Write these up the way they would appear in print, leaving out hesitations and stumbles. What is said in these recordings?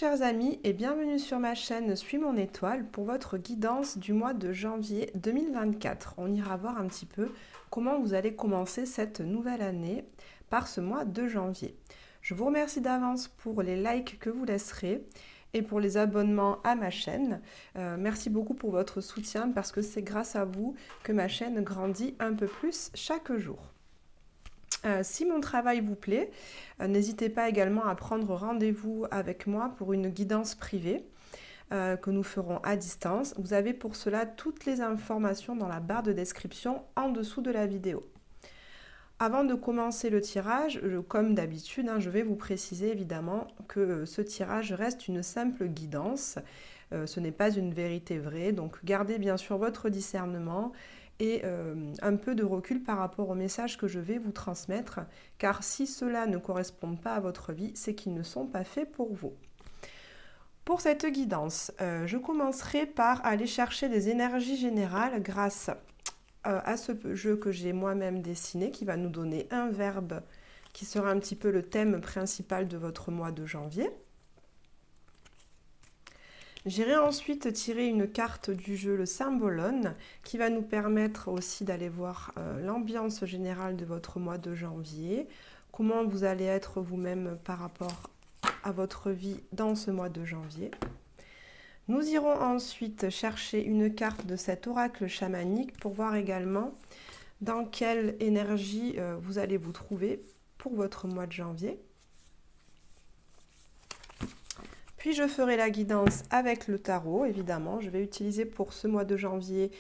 chers amis et bienvenue sur ma chaîne Suis mon étoile pour votre guidance du mois de janvier 2024. On ira voir un petit peu comment vous allez commencer cette nouvelle année par ce mois de janvier. Je vous remercie d'avance pour les likes que vous laisserez et pour les abonnements à ma chaîne. Merci beaucoup pour votre soutien parce que c'est grâce à vous que ma chaîne grandit un peu plus chaque jour. Si mon travail vous plaît, n'hésitez pas également à prendre rendez-vous avec moi pour une guidance privée que nous ferons à distance. Vous avez pour cela toutes les informations dans la barre de description en dessous de la vidéo. Avant de commencer le tirage, comme d'habitude, je vais vous préciser évidemment que ce tirage reste une simple guidance. Ce n'est pas une vérité vraie, donc gardez bien sûr votre discernement et un peu de recul par rapport au message que je vais vous transmettre, car si cela ne correspond pas à votre vie, c'est qu'ils ne sont pas faits pour vous. Pour cette guidance, je commencerai par aller chercher des énergies générales grâce à ce jeu que j'ai moi-même dessiné, qui va nous donner un verbe qui sera un petit peu le thème principal de votre mois de janvier. J'irai ensuite tirer une carte du jeu, le Symbolone, qui va nous permettre aussi d'aller voir l'ambiance générale de votre mois de janvier, comment vous allez être vous-même par rapport à votre vie dans ce mois de janvier. Nous irons ensuite chercher une carte de cet oracle chamanique pour voir également dans quelle énergie vous allez vous trouver pour votre mois de janvier. Puis je ferai la guidance avec le tarot, évidemment. Je vais utiliser pour ce mois de janvier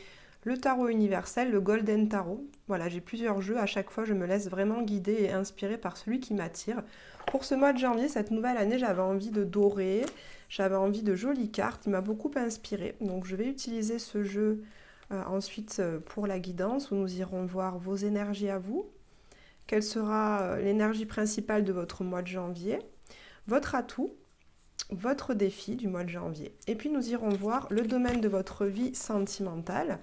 le tarot universel, le Golden Tarot. Voilà, j'ai plusieurs jeux. À chaque fois, je me laisse vraiment guider et inspirer par celui qui m'attire. Pour ce mois de janvier, cette nouvelle année, j'avais envie de doré, j'avais envie de jolies cartes. Il m'a beaucoup inspiré. Donc, je vais utiliser ce jeu ensuite pour la guidance où nous irons voir vos énergies à vous. Quelle sera l'énergie principale de votre mois de janvier, votre atout, votre défi du mois de janvier. Et puis nous irons voir le domaine de votre vie sentimentale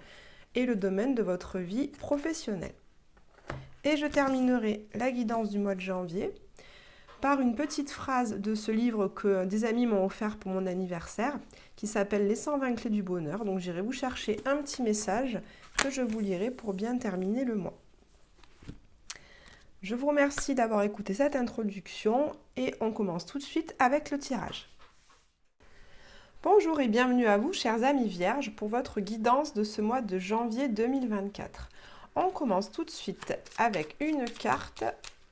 et le domaine de votre vie professionnelle. Et je terminerai la guidance du mois de janvier par une petite phrase de ce livre que des amis m'ont offert pour mon anniversaire, qui s'appelle Les 120 clés du bonheur. Donc j'irai vous chercher un petit message que je vous lirai pour bien terminer le mois. Je vous remercie d'avoir écouté cette introduction et on commence tout de suite avec le tirage. Bonjour et bienvenue à vous, chers amis vierges, pour votre guidance de ce mois de janvier 2024. On commence tout de suite avec une carte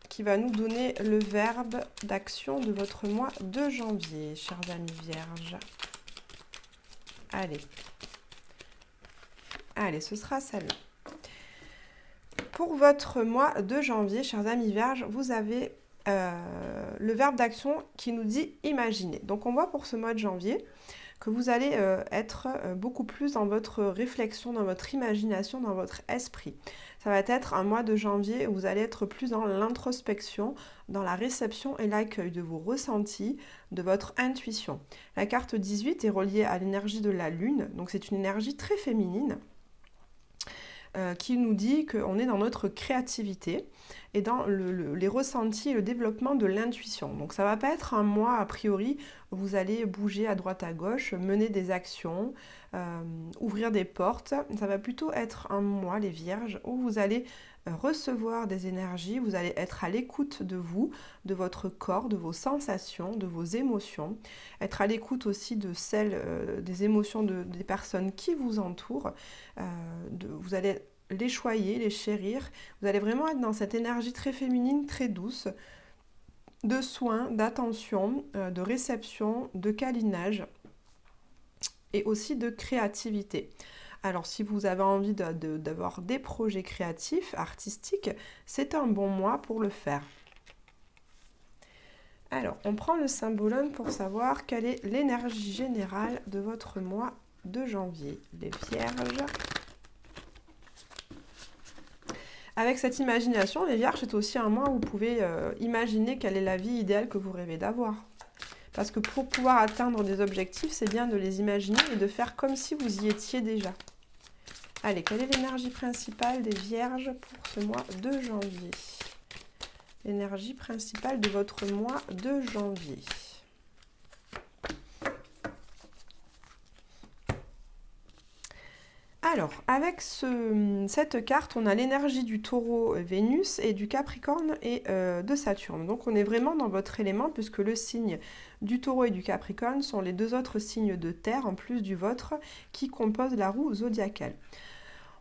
qui va nous donner le verbe d'action de votre mois de janvier, chers amis vierges. Allez, ce sera celle-là. Pour votre mois de janvier, chers amis vierges, vous avez le verbe d'action qui nous dit imaginer. Donc on voit pour ce mois de janvier que vous allez être beaucoup plus dans votre réflexion, dans votre imagination, dans votre esprit. Ça va être un mois de janvier où vous allez être plus dans l'introspection, dans la réception et l'accueil de vos ressentis, de votre intuition. La carte 18 est reliée à l'énergie de la lune, donc c'est une énergie très féminine qui nous dit qu'on est dans notre créativité et dans les ressentis et le développement de l'intuition. Donc ça ne va pas être un mois a priori où vous allez bouger à droite à gauche, mener des actions, ouvrir des portes. Ça va plutôt être un mois, les vierges, où vous allez recevoir des énergies, vous allez être à l'écoute de vous, de votre corps, de vos sensations, de vos émotions, être à l'écoute aussi de celles des émotions des personnes qui vous entourent. Vous allez les choyer, les chérir. Vous allez vraiment être dans cette énergie très féminine, très douce, de soins, d'attention, de réception, de câlinage et aussi de créativité. Alors, si vous avez envie d'avoir des projets créatifs, artistiques, c'est un bon mois pour le faire. Alors, on prend le Symbolone pour savoir quelle est l'énergie générale de votre mois de janvier, les vierges. Avec cette imagination, les vierges, c'est aussi un mois où vous pouvez imaginer quelle est la vie idéale que vous rêvez d'avoir. Parce que pour pouvoir atteindre des objectifs, c'est bien de les imaginer et de faire comme si vous y étiez déjà. Allez, quelle est l'énergie principale des vierges pour ce mois de janvier? L'énergie principale de votre mois de janvier. Alors, avec cette carte, on a l'énergie du taureau Vénus et du Capricorne et de Saturne. Donc on est vraiment dans votre élément puisque le signe du taureau et du Capricorne sont les deux autres signes de terre en plus du vôtre qui composent la roue zodiacale.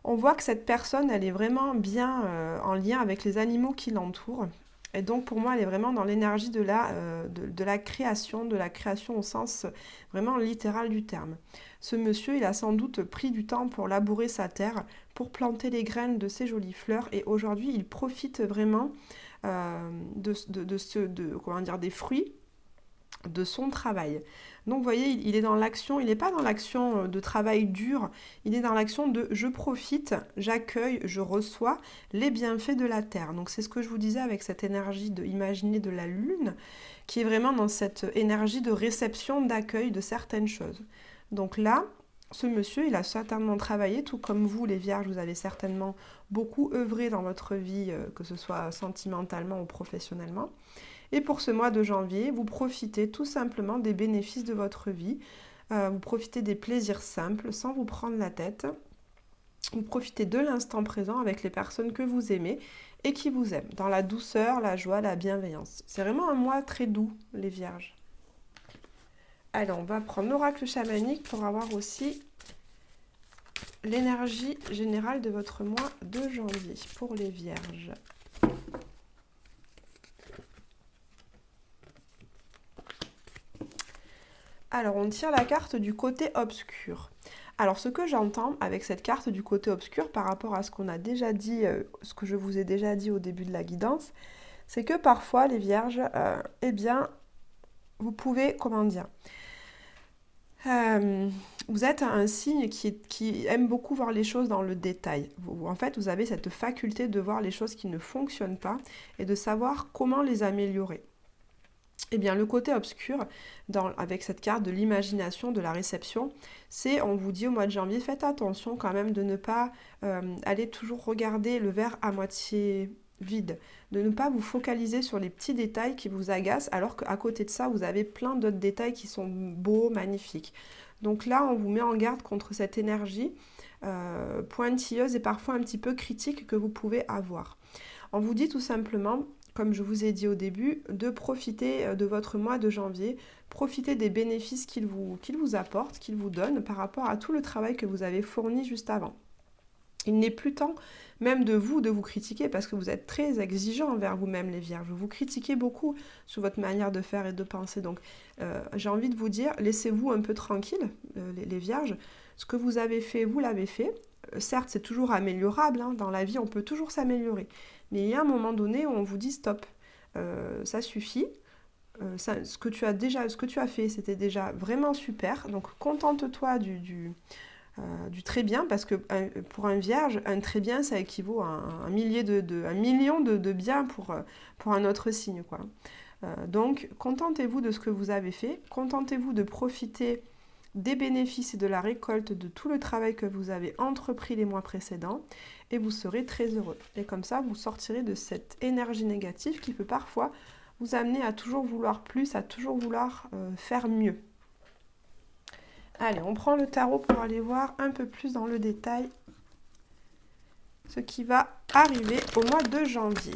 On voit que cette personne, elle est vraiment bien en lien avec les animaux qui l'entourent. Et donc pour moi, elle est vraiment dans l'énergie de la création au sens vraiment littéral du terme. Ce monsieur, il a sans doute pris du temps pour labourer sa terre, pour planter les graines de ces jolies fleurs, et aujourd'hui, il profite vraiment des fruits de son travail. Donc vous voyez, il est dans l'action, il n'est pas dans l'action de travail dur, il est dans l'action de je profite, j'accueille, je reçois les bienfaits de la terre. Donc c'est ce que je vous disais avec cette énergie de imaginer de la lune, qui est vraiment dans cette énergie de réception, d'accueil de certaines choses. Donc là, ce monsieur, il a certainement travaillé, tout comme vous, les vierges, vous avez certainement beaucoup œuvré dans votre vie, que ce soit sentimentalement ou professionnellement. Et pour ce mois de janvier, vous profitez tout simplement des bénéfices de votre vie. Vous profitez des plaisirs simples sans vous prendre la tête. Vous profitez de l'instant présent avec les personnes que vous aimez et qui vous aiment, dans la douceur, la joie, la bienveillance. C'est vraiment un mois très doux, les vierges. Alors, on va prendre l'oracle chamanique pour avoir aussi l'énergie générale de votre mois de janvier pour les vierges. Alors, on tire la carte du côté obscur. Alors, ce que j'entends avec cette carte du côté obscur par rapport à ce qu'on a déjà dit, ce que je vous ai déjà dit au début de la guidance, c'est que parfois, les vierges, eh bien, vous pouvez, comment dire, vous êtes un signe qui aime beaucoup voir les choses dans le détail. En fait, vous avez cette faculté de voir les choses qui ne fonctionnent pas et de savoir comment les améliorer. Eh bien, le côté obscur, avec cette carte de l'imagination, de la réception, c'est, on vous dit au mois de janvier, faites attention quand même de ne pas aller toujours regarder le verre à moitié vide, de ne pas vous focaliser sur les petits détails qui vous agacent, alors qu'à côté de ça, vous avez plein d'autres détails qui sont beaux, magnifiques. Donc là, on vous met en garde contre cette énergie pointilleuse et parfois un petit peu critique que vous pouvez avoir. On vous dit tout simplement, comme je vous ai dit au début, de profiter de votre mois de janvier, profiter des bénéfices qu'il vous apporte, qu'il vous donne par rapport à tout le travail que vous avez fourni juste avant. Il n'est plus temps même de vous critiquer parce que vous êtes très exigeant envers vous-même les vierges. Vous critiquez beaucoup sur votre manière de faire et de penser. Donc j'ai envie de vous dire, laissez-vous un peu tranquille les vierges. Ce que vous avez fait, vous l'avez fait. Certes, c'est toujours améliorable. Dans la vie, on peut toujours s'améliorer. Mais il y a un moment donné où on vous dit stop, ça suffit. Ce que tu as fait, c'était déjà vraiment super. Donc contente-toi du très bien, parce que pour un vierge, un très bien, ça équivaut à un million de bien pour un autre signe, quoi. Donc, contentez-vous de ce que vous avez fait, contentez-vous de profiter des bénéfices et de la récolte de tout le travail que vous avez entrepris les mois précédents, et vous serez très heureux. Et comme ça, vous sortirez de cette énergie négative qui peut parfois vous amener à toujours vouloir plus, à toujours vouloir faire mieux. Allez, on prend le tarot pour aller voir un peu plus dans le détail ce qui va arriver au mois de janvier.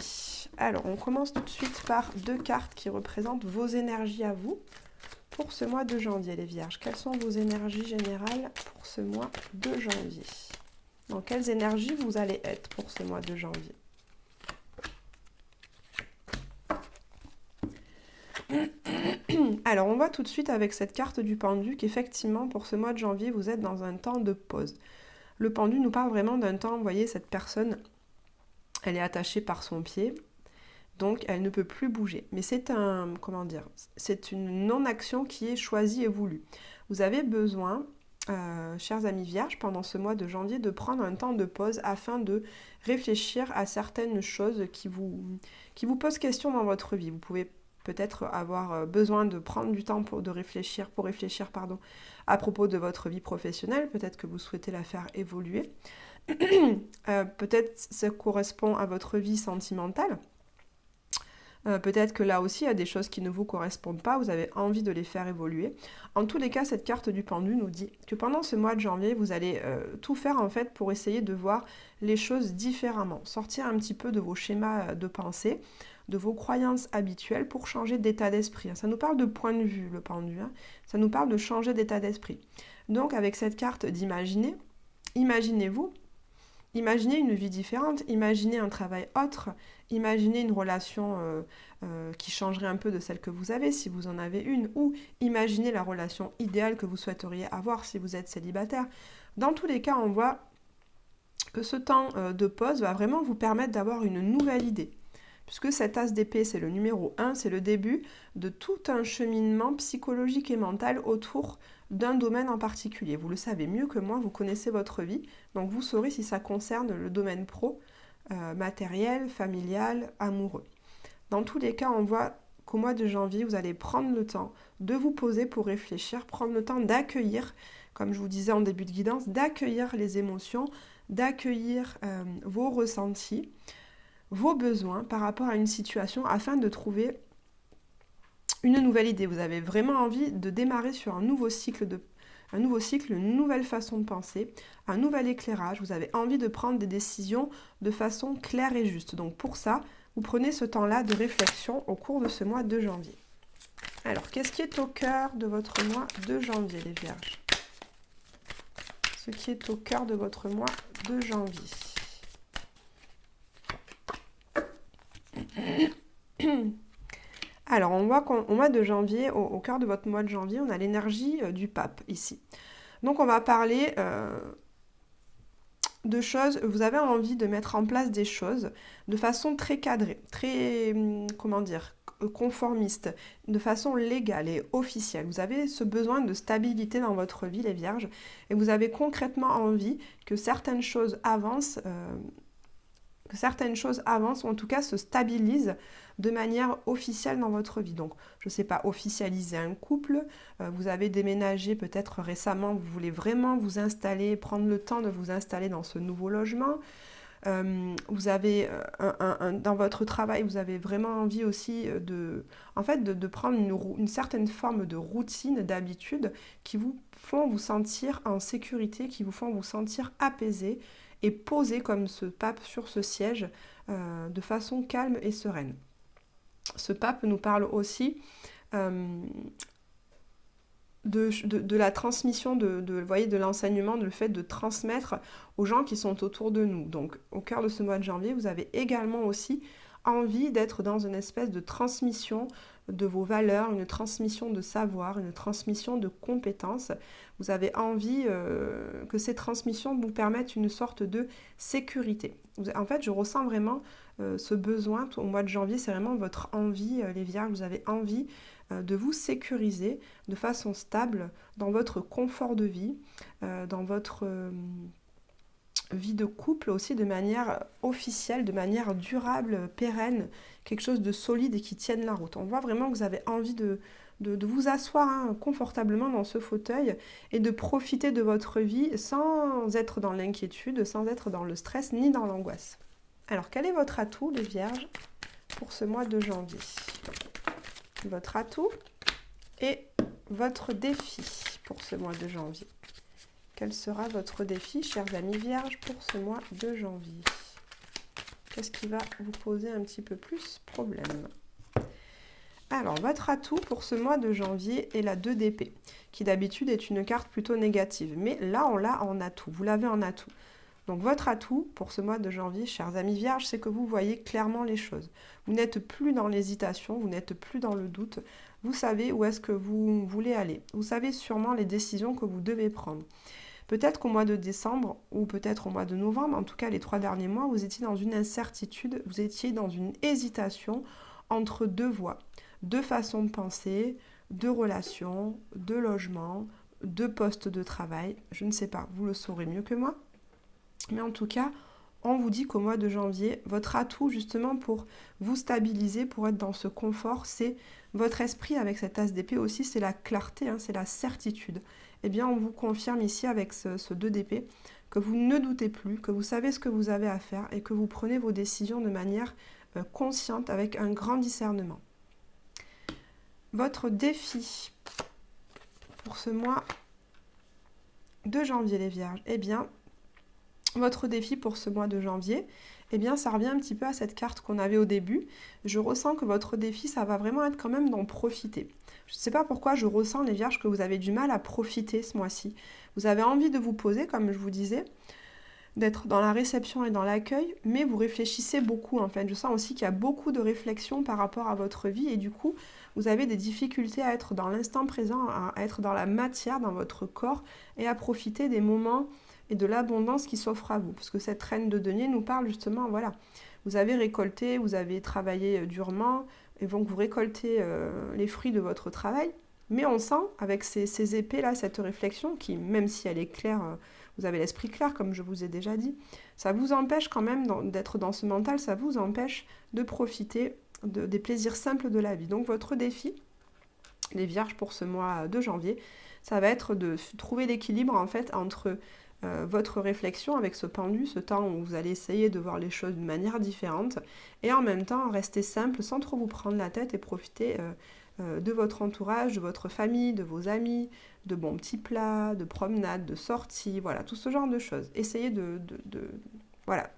Alors, on commence tout de suite par deux cartes qui représentent vos énergies à vous pour ce mois de janvier, les vierges. Quelles sont vos énergies générales pour ce mois de janvier? Dans quelles énergies vous allez être pour ce mois de janvier? Alors, on voit tout de suite avec cette carte du pendu qu'effectivement, pour ce mois de janvier, vous êtes dans un temps de pause. Le pendu nous parle vraiment d'un temps, vous voyez, cette personne, elle est attachée par son pied, donc elle ne peut plus bouger. Mais c'est c'est une non-action qui est choisie et voulue. Vous avez besoin, chers amis vierges, pendant ce mois de janvier, de prendre un temps de pause afin de réfléchir à certaines choses qui vous posent question dans votre vie. Vous pouvez peut-être avoir besoin de prendre du temps pour réfléchir à propos de votre vie professionnelle. Peut-être que vous souhaitez la faire évoluer. Peut-être ça correspond à votre vie sentimentale. Peut-être que là aussi, il y a des choses qui ne vous correspondent pas, vous avez envie de les faire évoluer. En tous les cas, cette carte du pendu nous dit que pendant ce mois de janvier, vous allez tout faire en fait pour essayer de voir les choses différemment, sortir un petit peu de vos schémas de pensée, de vos croyances habituelles pour changer d'état d'esprit. Ça nous parle de point de vue, le pendu, hein. Ça nous parle de changer d'état d'esprit. Donc avec cette carte d'imaginer, imaginez-vous, imaginez une vie différente, imaginez un travail autre, imaginez une relation qui changerait un peu de celle que vous avez si vous en avez une, ou imaginez la relation idéale que vous souhaiteriez avoir si vous êtes célibataire. Dans tous les cas, on voit que ce temps de pause va vraiment vous permettre d'avoir une nouvelle idée. Puisque cet as d'épée, c'est le numéro 1, c'est le début de tout un cheminement psychologique et mental autour d'un domaine en particulier. Vous le savez mieux que moi, vous connaissez votre vie, donc vous saurez si ça concerne le domaine pro, matériel, familial, amoureux. Dans tous les cas, on voit qu'au mois de janvier, vous allez prendre le temps de vous poser pour réfléchir, prendre le temps d'accueillir, comme je vous disais en début de guidance, d'accueillir les émotions, d'accueillir vos ressentis, vos besoins par rapport à une situation afin de trouver une nouvelle idée. Vous avez vraiment envie de démarrer sur un nouveau cycle, une nouvelle façon de penser, un nouvel éclairage. Vous avez envie de prendre des décisions de façon claire et juste. Donc pour ça, vous prenez ce temps-là de réflexion au cours de ce mois de janvier. Alors, qu'est-ce qui est au cœur de votre mois de janvier, les Vierges? Ce qui est au cœur de votre mois de janvier. Alors, on voit qu'au mois de janvier, au cœur de votre mois de janvier, on a l'énergie du pape ici. Donc, on va parler de choses, vous avez envie de mettre en place des choses de façon très cadrée, très, comment dire, conformiste, de façon légale et officielle. Vous avez ce besoin de stabilité dans votre vie, les Vierges, et vous avez concrètement envie que certaines choses avancent, ou en tout cas se stabilisent de manière officielle dans votre vie. Donc, je ne sais pas, officialiser un couple, vous avez déménagé peut-être récemment, vous voulez vraiment vous installer, prendre le temps de vous installer dans ce nouveau logement. Vous avez dans votre travail, vous avez vraiment envie aussi de prendre une certaine forme de routine, d'habitude qui vous font vous sentir en sécurité, qui vous font vous sentir apaisé et posé comme ce pape sur ce siège de façon calme et sereine. Ce pape nous parle aussi de la transmission, de l'enseignement, le fait de transmettre aux gens qui sont autour de nous. Donc, au cœur de ce mois de janvier, vous avez également aussi envie d'être dans une espèce de transmission de vos valeurs, une transmission de savoir, une transmission de compétences. Vous avez envie que ces transmissions vous permettent une sorte de sécurité. En fait, je ressens vraiment ce besoin au mois de janvier, c'est vraiment votre envie, les Vierges, vous avez envie de vous sécuriser de façon stable dans votre confort de vie, dans votre vie de couple aussi de manière officielle, de manière durable, pérenne, quelque chose de solide et qui tienne la route. On voit vraiment que vous avez envie de vous asseoir confortablement dans ce fauteuil et de profiter de votre vie sans être dans l'inquiétude, sans être dans le stress ni dans l'angoisse. Alors, quel est votre atout, les Vierges, pour ce mois de janvier? Votre atout et votre défi pour ce mois de janvier. Quel sera votre défi, chers amis Vierges, pour ce mois de janvier? Qu'est-ce qui va vous poser un petit peu plus problème? Alors, votre atout pour ce mois de janvier est la 2 d'épée, qui d'habitude est une carte plutôt négative. Mais là, on l'a en atout, vous l'avez en atout. Donc votre atout pour ce mois de janvier, chers amis Vierges, c'est que vous voyez clairement les choses. Vous n'êtes plus dans l'hésitation, vous n'êtes plus dans le doute. Vous savez où est-ce que vous voulez aller. Vous savez sûrement les décisions que vous devez prendre. Peut-être qu'au mois de décembre ou peut-être au mois de novembre, en tout cas les 3 derniers mois, vous étiez dans une incertitude, vous étiez dans une hésitation entre deux voies, deux façons de penser, deux relations, deux logements, deux postes de travail. Je ne sais pas, vous le saurez mieux que moi. Mais en tout cas, on vous dit qu'au mois de janvier, votre atout justement pour vous stabiliser, pour être dans ce confort, c'est votre esprit avec cet as d'épée aussi, c'est la clarté, c'est la certitude. Eh bien, on vous confirme ici avec ce 2 d'épée que vous ne doutez plus, que vous savez ce que vous avez à faire et que vous prenez vos décisions de manière consciente, avec un grand discernement. Votre défi pour ce mois de janvier, les Vierges, eh bien, votre défi pour ce mois de janvier, eh bien, ça revient un petit peu à cette carte qu'on avait au début. Je ressens que votre défi, ça va vraiment être quand même d'en profiter. Je ne sais pas pourquoi je ressens, les Vierges, que vous avez du mal à profiter ce mois-ci. Vous avez envie de vous poser, comme je vous disais, d'être dans la réception et dans l'accueil, mais vous réfléchissez beaucoup en fait. Je sens aussi qu'il y a beaucoup de réflexion par rapport à votre vie et du coup, vous avez des difficultés à être dans l'instant présent, à être dans la matière, dans votre corps et à profiter des moments et de l'abondance qui s'offre à vous. Parce que cette reine de denier nous parle justement, voilà, vous avez récolté, vous avez travaillé durement et donc vous récoltez les fruits de votre travail. Mais on sent avec ces épées-là, cette réflexion qui, même si elle est claire, vous avez l'esprit clair, comme je vous ai déjà dit, ça vous empêche quand même d'être dans ce mental, ça vous empêche de profiter des plaisirs simples de la vie. Donc votre défi, les Vierges, pour ce mois de janvier, ça va être de trouver l'équilibre en fait entre votre réflexion avec ce pendu, ce temps où vous allez essayer de voir les choses d'une manière différente, et en même temps rester simple sans trop vous prendre la tête et profiter de votre entourage, de votre famille, de vos amis, de bons petits plats, de promenades, de sorties, voilà, tout ce genre de choses. Essayez voilà,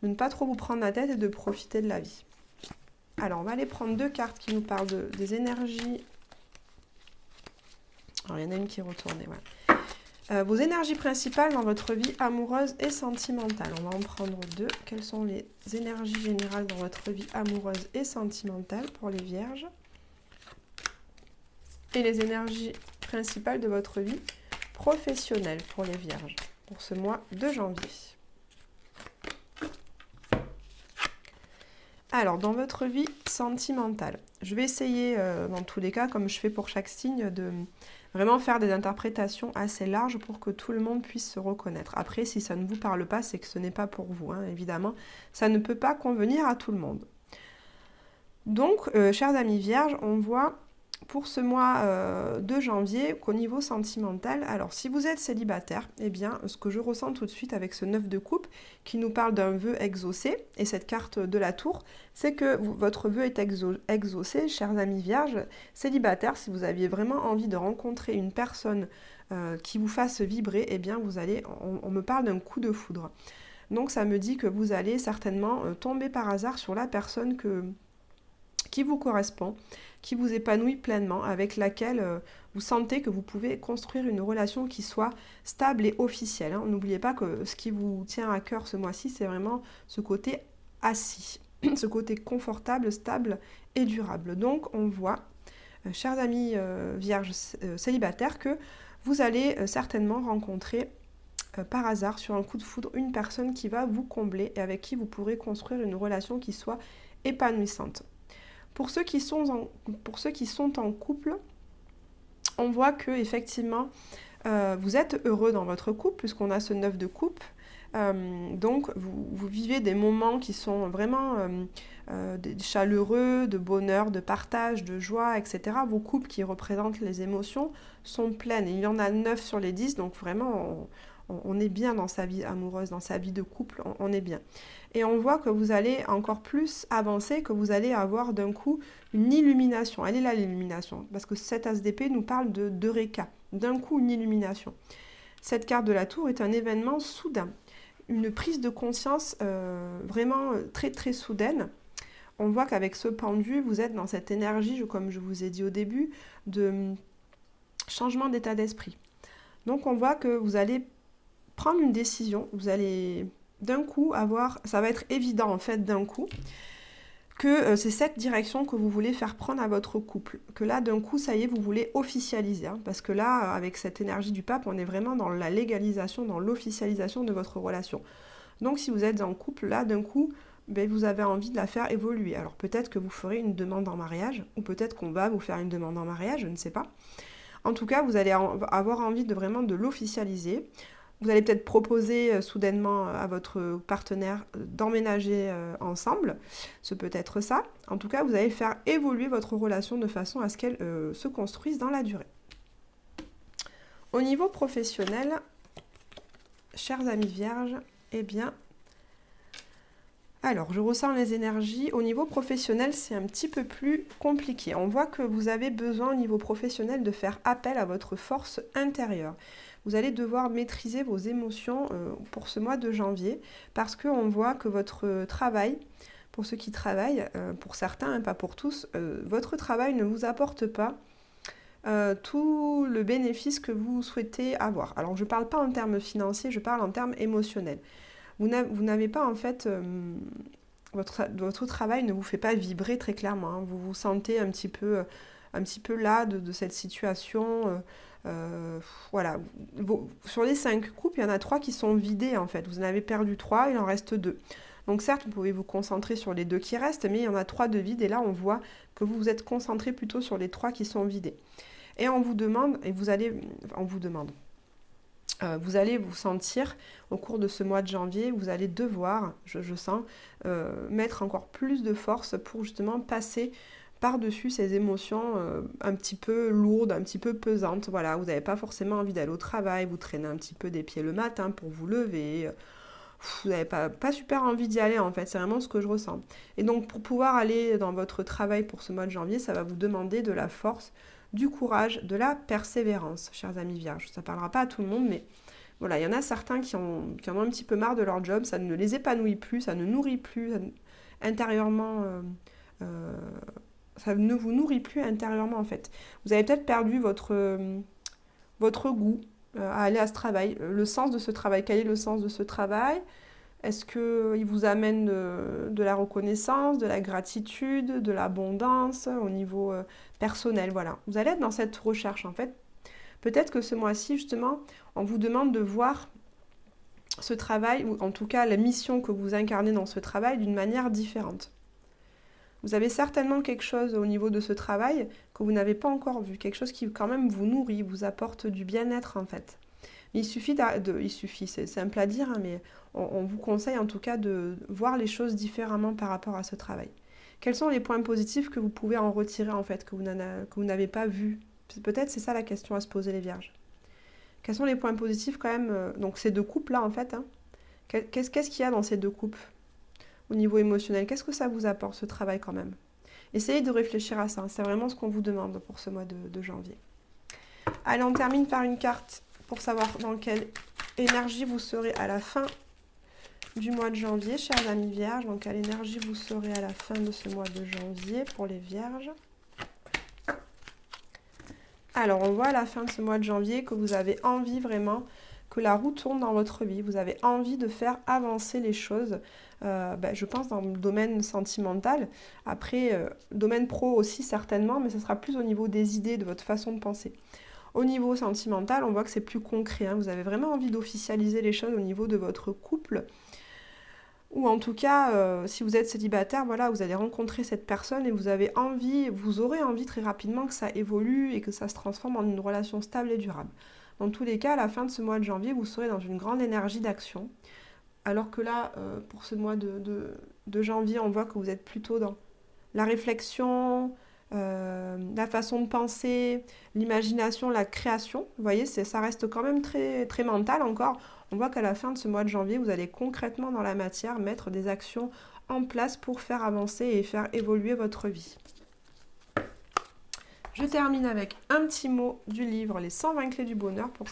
de ne pas trop vous prendre la tête et de profiter de la vie. Alors, on va aller prendre 2 cartes qui nous parlent des énergies. Alors, il y en a une qui est retournée, voilà. Vos énergies principales dans votre vie amoureuse et sentimentale. On va en prendre 2. Quelles sont les énergies générales dans votre vie amoureuse et sentimentale pour les Vierges? Et les énergies principales de votre vie professionnelle pour les Vierges, pour ce mois de janvier. Alors, dans votre vie sentimentale, je vais essayer, dans tous les cas, comme je fais pour chaque signe, de vraiment faire des interprétations assez larges pour que tout le monde puisse se reconnaître. Après, si ça ne vous parle pas, c'est que ce n'est pas pour vous, hein, évidemment. Ça ne peut pas convenir à tout le monde. Donc, chers amis Vierges, on voit pour ce mois de janvier qu'au niveau sentimental, alors si vous êtes célibataire, eh bien ce que je ressens tout de suite avec ce 9 de coupe qui nous parle d'un vœu exaucé et cette carte de la tour, c'est que votre vœu est exaucé, chers amis Vierges, célibataires, si vous aviez vraiment envie de rencontrer une personne qui vous fasse vibrer, eh bien vous allez, on me parle d'un coup de foudre. Donc ça me dit que vous allez certainement tomber par hasard sur la personne qui vous correspond, qui vous épanouit pleinement, avec laquelle vous sentez que vous pouvez construire une relation qui soit stable et officielle. Hein. N'oubliez pas que ce qui vous tient à cœur ce mois-ci, c'est vraiment ce côté assis, ce côté confortable, stable et durable. Donc on voit, chers amis vierges célibataires, que vous allez certainement rencontrer par hasard, sur un coup de foudre, une personne qui va vous combler et avec qui vous pourrez construire une relation qui soit épanouissante. Pour ceux qui sont en couple, on voit que effectivement vous êtes heureux dans votre couple puisqu'on a ce 9 de coupe. Donc vous vivez des moments qui sont vraiment chaleureux, de bonheur, de partage, de joie, etc. Vos couples qui représentent les émotions sont pleines. Il y en a 9 sur les 10, donc vraiment on est bien dans sa vie amoureuse, dans sa vie de couple, on est bien. Et on voit que vous allez encore plus avancer, que vous allez avoir d'un coup une illumination. Elle est là l'illumination, parce que cet as d'épée nous parle d'Eureka, d'un coup une illumination. Cette carte de la tour est un événement soudain, une prise de conscience vraiment très très soudaine. On voit qu'avec ce pendu, vous êtes dans cette énergie, comme je vous ai dit au début, de changement d'état d'esprit. Donc on voit que vous allez prendre une décision, vous allez d'un coup avoir, ça va être évident en fait d'un coup, que c'est cette direction que vous voulez faire prendre à votre couple. Que là d'un coup, ça y est, vous voulez officialiser. Hein, parce que là, avec cette énergie du pape, on est vraiment dans la légalisation, dans l'officialisation de votre relation. Donc si vous êtes en couple, là d'un coup, ben, vous avez envie de la faire évoluer. Alors peut-être que vous ferez une demande en mariage, ou peut-être qu'on va vous faire une demande en mariage, je ne sais pas. En tout cas, vous allez avoir envie de vraiment de l'officialiser. Vous allez peut-être proposer soudainement à votre partenaire d'emménager ensemble. Ce peut être ça. En tout cas, vous allez faire évoluer votre relation de façon à ce qu'elle se construise dans la durée. Au niveau professionnel, chers amis vierges, eh bien, Alors, je ressens les énergies. Au niveau professionnel, c'est un petit peu plus compliqué. On voit que vous avez besoin au niveau professionnel de faire appel à votre force intérieure. Vous allez devoir maîtriser vos émotions pour ce mois de janvier parce qu'on voit que votre travail, pour ceux qui travaillent, pour certains, hein, pas pour tous, votre travail ne vous apporte pas tout le bénéfice que vous souhaitez avoir. Alors, je ne parle pas en termes financiers, je parle en termes émotionnels. Vous n'avez pas en fait, votre travail ne vous fait pas vibrer très clairement, hein. Vous vous sentez un petit peu las de cette situation. Voilà. Sur les 5 coupes, il y en a 3 qui sont vidées en fait. Vous en avez perdu 3, il en reste 2. Donc certes, vous pouvez vous concentrer sur les 2 qui restent, mais il y en a 3 de vides. Et là, on voit que vous vous êtes concentré plutôt sur les 3 qui sont vidés. Et on vous demande, vous allez vous sentir au cours de ce mois de janvier, vous allez devoir, je sens, mettre encore plus de force pour justement passer par-dessus ces émotions un petit peu lourdes, un petit peu pesantes. Voilà, vous n'avez pas forcément envie d'aller au travail, vous traînez un petit peu des pieds le matin pour vous lever. Vous n'avez pas super envie d'y aller en fait, c'est vraiment ce que je ressens. Et donc pour pouvoir aller dans votre travail pour ce mois de janvier, ça va vous demander de la force, du courage, de la persévérance, chers amis vierges. Ça ne parlera pas à tout le monde, mais voilà, il y en a certains qui en ont un petit peu marre de leur job, ça ne les épanouit plus, ça ne nourrit plus intérieurement, ça ne vous nourrit plus intérieurement en fait. Vous avez peut-être perdu votre goût à aller à ce travail, le sens de ce travail. Quel est le sens de ce travail? Est-ce qu'il vous amène de la reconnaissance, de la gratitude, de l'abondance au niveau personnel? Voilà, vous allez être dans cette recherche en fait. Peut-être que ce mois-ci, justement, on vous demande de voir ce travail, ou en tout cas la mission que vous incarnez dans ce travail, d'une manière différente. Vous avez certainement quelque chose au niveau de ce travail que vous n'avez pas encore vu, quelque chose qui quand même vous nourrit, vous apporte du bien-être en fait. Il suffit, c'est simple à dire, hein, mais on vous conseille en tout cas de voir les choses différemment par rapport à ce travail. Quels sont les points positifs que vous pouvez en retirer en fait, que vous n'avez pas vus? Peut-être c'est ça la question à se poser les vierges. Quels sont les points positifs quand même donc ces 2 coupes là en fait, hein, qu'est-ce qu'il y a dans ces 2 coupes au niveau émotionnel? Qu'est-ce que ça vous apporte ce travail quand même? Essayez de réfléchir à ça, hein, c'est vraiment ce qu'on vous demande pour ce mois de janvier. Allez, on termine par une carte pour savoir dans quelle énergie vous serez à la fin du mois de janvier, chers amis vierges. Dans quelle énergie vous serez à la fin de ce mois de janvier pour les vierges. Alors, on voit à la fin de ce mois de janvier que vous avez envie vraiment que la roue tourne dans votre vie. Vous avez envie de faire avancer les choses, je pense dans le domaine sentimental. Après, domaine pro aussi certainement, mais ce sera plus au niveau des idées, de votre façon de penser. Au niveau sentimental, on voit que c'est plus concret, hein. Vous avez vraiment envie d'officialiser les choses au niveau de votre couple. Ou en tout cas, si vous êtes célibataire, voilà, vous allez rencontrer cette personne et vous aurez envie très rapidement que ça évolue et que ça se transforme en une relation stable et durable. Dans tous les cas, à la fin de ce mois de janvier, vous serez dans une grande énergie d'action. Alors que là, pour ce mois de janvier, on voit que vous êtes plutôt dans la réflexion, la façon de penser, l'imagination, la création. Vous voyez, ça reste quand même très, très mental encore. On voit qu'à la fin de ce mois de janvier, vous allez concrètement dans la matière mettre des actions en place pour faire avancer et faire évoluer votre vie. Je termine avec un petit mot du livre Les 120 clés du bonheur pour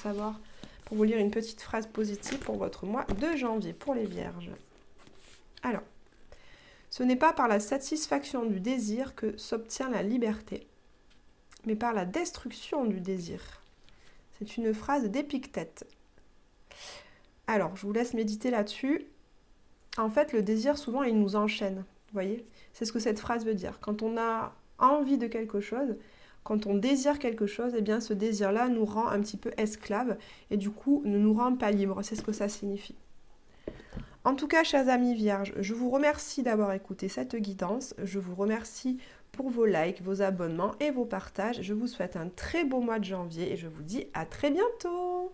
vous lire une petite phrase positive pour votre mois de janvier pour les vierges. Alors, ce n'est pas par la satisfaction du désir que s'obtient la liberté, mais par la destruction du désir. C'est une phrase d'Épictète. Alors, je vous laisse méditer là-dessus. En fait, le désir, souvent, il nous enchaîne. Vous voyez? C'est ce que cette phrase veut dire. Quand on a envie de quelque chose, quand on désire quelque chose, eh bien, ce désir-là nous rend un petit peu esclaves et du coup, ne nous rend pas libres. C'est ce que ça signifie. En tout cas, chers amis vierges, je vous remercie d'avoir écouté cette guidance. Je vous remercie pour vos likes, vos abonnements et vos partages. Je vous souhaite un très beau mois de janvier et je vous dis à très bientôt.